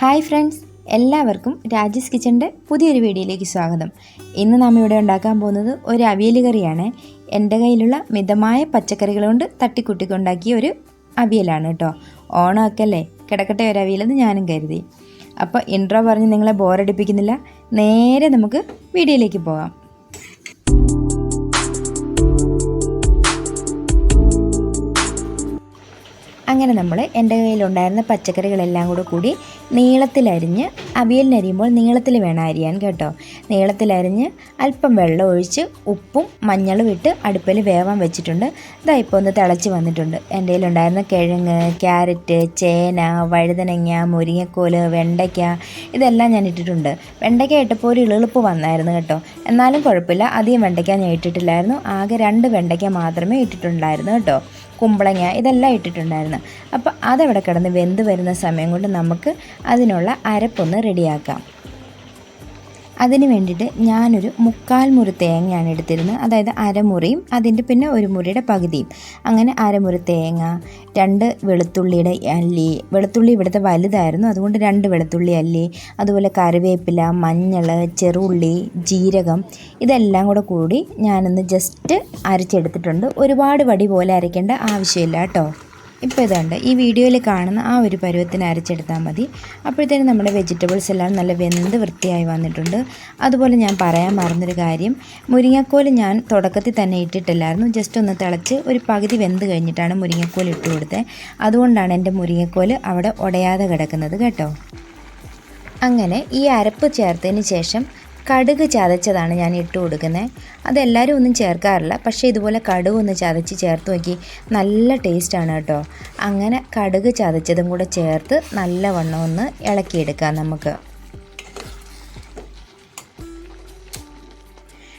Hi friends, എല്ലാവർക്കും രാജീസ് കിച്ചൻ്റെ പുതിയൊരു വീഡിയോയിലേക്ക് സ്വാഗതം. ഇന്ന് നാം ഇവിടെ ഉണ്ടാക്കാൻ പോകുന്നത് ഒരു അവിയൽ കറിയാണ്. എൻ്റെ കയ്യിലുള്ള മിതമായ പച്ചക്കറികൾ കൊണ്ട് തട്ടിക്കുട്ടിക്കൊണ്ടാക്കിയ ഒരു അവിയലാണ് കേട്ടോ. ഓണമൊക്കെ അല്ലേ, കിടക്കട്ടെ ഒരു അവിയലെന്ന് ഞാനും കരുതി. അപ്പോൾ ഇൻട്രോ പറഞ്ഞ് നിങ്ങളെ ബോറടിപ്പിക്കുന്നില്ല, നേരെ നമുക്ക് വീഡിയോയിലേക്ക് പോകാം. അങ്ങനെ നമ്മൾ എൻ്റെ കയ്യിലുണ്ടായിരുന്ന പച്ചക്കറികളെല്ലാം കൂടി നീളത്തിലരിഞ്ഞ്, അവിയലിനരിയുമ്പോൾ നീളത്തിൽ വേണം അരിയാൻ കേട്ടോ. നീളത്തിലരിഞ്ഞ് അല്പം വെള്ളം ഒഴിച്ച് ഉപ്പും മഞ്ഞളും ഇട്ട് അടുപ്പിൽ വേവാൻ വെച്ചിട്ടുണ്ട്. ഇതാ ഇപ്പോൾ ഒന്ന് തിളച്ച് വന്നിട്ടുണ്ട്. എൻ്റെ കയ്യിലുണ്ടായിരുന്ന കിഴങ്ങ്, ക്യാരറ്റ്, ചേന, വഴുതനങ്ങ, മുരിങ്ങക്കോല്, വെണ്ടയ്ക്ക ഇതെല്ലാം ഞാൻ ഇട്ടിട്ടുണ്ട്. വെണ്ടയ്ക്ക ഇട്ടപ്പോൾ ഒരു എളുപ്പ് വന്നായിരുന്നു കേട്ടോ. എന്നാലും കുഴപ്പമില്ല, അധികം വെണ്ടയ്ക്ക ഞാൻ ഇട്ടിട്ടില്ലായിരുന്നു. ആകെ 2 വെണ്ടയ്ക്ക മാത്രമേ ഇട്ടിട്ടുണ്ടായിരുന്നു കേട്ടോ. കുമ്പളങ്ങ ഇതെല്ലാം ഇട്ടിട്ടുണ്ടായിരുന്നു. അപ്പോൾ അതവിടെ കിടന്ന് വെന്ത് വരുന്ന സമയം കൊണ്ട് നമുക്ക് അതിനുള്ള അരപ്പൊന്ന് റെഡിയാക്കാം. അതിന് വേണ്ടിയിട്ട് ഞാനൊരു 1/4 മുറി തേങ്ങയാണ് എടുത്തിരുന്നത്. അതായത് അരമുറിയും അതിൻ്റെ പിന്നെ ഒരു മുറിയുടെ പകുതിയും, അങ്ങനെ അരമുറി തേങ്ങ, 2 വെളുത്തുള്ളിയുടെ അല്ലി, വെളുത്തുള്ളി ഇവിടുത്തെ വലുതായിരുന്നു അതുകൊണ്ട് 2 വെളുത്തുള്ളി അല്ലി, അതുപോലെ കറിവേപ്പില, മഞ്ഞൾ, ചെറുള്ളി, ജീരകം ഇതെല്ലാം കൂടി ഞാനൊന്ന് ജസ്റ്റ് അരച്ചെടുത്തിട്ടുണ്ട്. ഒരുപാട് വടി പോലെ അരയ്ക്കേണ്ട ആവശ്യമില്ല കേട്ടോ. ഇപ്പോൾ ഇതുണ്ട്, ഈ വീഡിയോയിൽ കാണുന്ന ആ ഒരു പരുവത്തിന് അരച്ചെടുത്താൽ മതി. അപ്പോഴത്തേനും നമ്മുടെ വെജിറ്റബിൾസ് എല്ലാം നല്ല വെന്ത് വൃത്തിയായി വന്നിട്ടുണ്ട്. അതുപോലെ ഞാൻ പറയാൻ മറന്നൊരു കാര്യം, മുരിങ്ങക്കോൽ ഞാൻ തുടക്കത്തിൽ തന്നെ ഇട്ടിട്ടില്ലായിരുന്നു. ജസ്റ്റ് ഒന്ന് തിളച്ച് ഒരു പകുതി വെന്ത് കഴിഞ്ഞിട്ടാണ് മുരിങ്ങക്കോൽ ഇട്ട് കൊടുത്തത്. അതുകൊണ്ടാണ് എൻ്റെ മുരിങ്ങക്കോൽ അവിടെ ഉടയാതെ കിടക്കുന്നത് കേട്ടോ. അങ്ങനെ ഈ അരപ്പ് ചേർത്തതിന് ശേഷം കടുക് ചതച്ചതാണ് ഞാൻ ഇട്ട് കൊടുക്കുന്നത്. അതെല്ലാവരും ഒന്നും ചേർക്കാറില്ല, പക്ഷേ ഇതുപോലെ കടുക് ഒന്ന് ചതച്ച് ചേർത്ത് നോക്കി, നല്ല ടേസ്റ്റാണ് കേട്ടോ. അങ്ങനെ കടുക് ചതച്ചതും കൂടെ ചേർത്ത് നല്ലവണ്ണം ഒന്ന് ഇളക്കിയെടുക്കാം നമുക്ക്.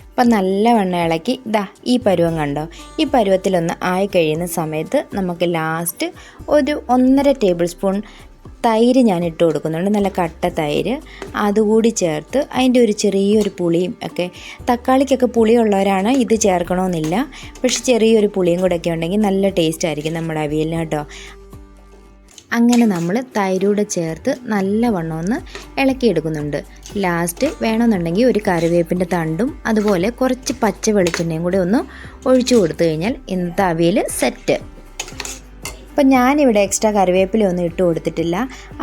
അപ്പം നല്ലവണ്ണം ഇളക്കി ഇതാ ഈ പരുവം കണ്ടോ. ഈ പരുവത്തിലൊന്ന് ആയി കഴിയുന്ന സമയത്ത് നമുക്ക് ലാസ്റ്റ് ഒരു 1.5 ടേബിൾ സ്പൂൺ തൈര് ഞാൻ ഇട്ട് കൊടുക്കുന്നുണ്ട്, നല്ല കട്ട തൈര്. അതുകൂടി ചേർത്ത് അതിൻ്റെ ഒരു ചെറിയൊരു പുളിയും ഒക്കെ, തക്കാളിക്കൊക്കെ പുളിയുള്ളവരാണ് ഇത് ചേർക്കണമെന്നില്ല, പക്ഷെ ചെറിയൊരു പുളിയും കൂടെ ഒക്കെ ഉണ്ടെങ്കിൽ നല്ല ടേസ്റ്റ് ആയിരിക്കും നമ്മുടെ അവിയലിന് കേട്ടോ. അങ്ങനെ നമ്മൾ തൈരൂടെ ചേർത്ത് നല്ലവണ്ണം ഒന്ന് ഇളക്കിയെടുക്കുന്നുണ്ട്. ലാസ്റ്റ് വേണമെന്നുണ്ടെങ്കിൽ ഒരു കറിവേപ്പിൻ്റെ തണ്ടും അതുപോലെ കുറച്ച് പച്ച വെളിച്ചെണ്ണയും കൂടെ ഒന്ന് ഒഴിച്ചു കൊടുത്തു കഴിഞ്ഞാൽ ഇന്നത്തെ അവിയൽ സെറ്റ്. അപ്പം ഞാനിവിടെ എക്സ്ട്രാ കറിവേപ്പില ഒന്നും ഇട്ട് കൊടുത്തിട്ടില്ല,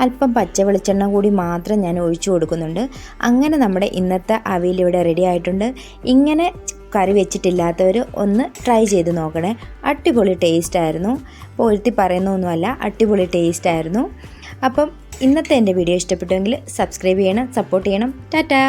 അല്പം പച്ച വെളിച്ചെണ്ണ കൂടി മാത്രം ഞാൻ ഒഴിച്ചു കൊടുക്കുന്നുണ്ട്. അങ്ങനെ നമ്മുടെ ഇന്നത്തെ അവിയൽ ഇവിടെ റെഡി ആയിട്ടുണ്ട്. ഇങ്ങനെ കറി വെച്ചിട്ടില്ലാത്തവർ ഒന്ന് ട്രൈ ചെയ്ത് നോക്കണേ, അടിപൊളി ടേസ്റ്റായിരുന്നു. പൊഴുത്തി പറയുന്നൊന്നുമല്ല, അടിപൊളി ടേസ്റ്റായിരുന്നു. അപ്പം ഇന്നത്തെ എൻ്റെ വീഡിയോ ഇഷ്ടപ്പെട്ടുവെങ്കിൽ സബ്സ്ക്രൈബ് ചെയ്യണം, സപ്പോർട്ട് ചെയ്യണം. ടാറ്റാ.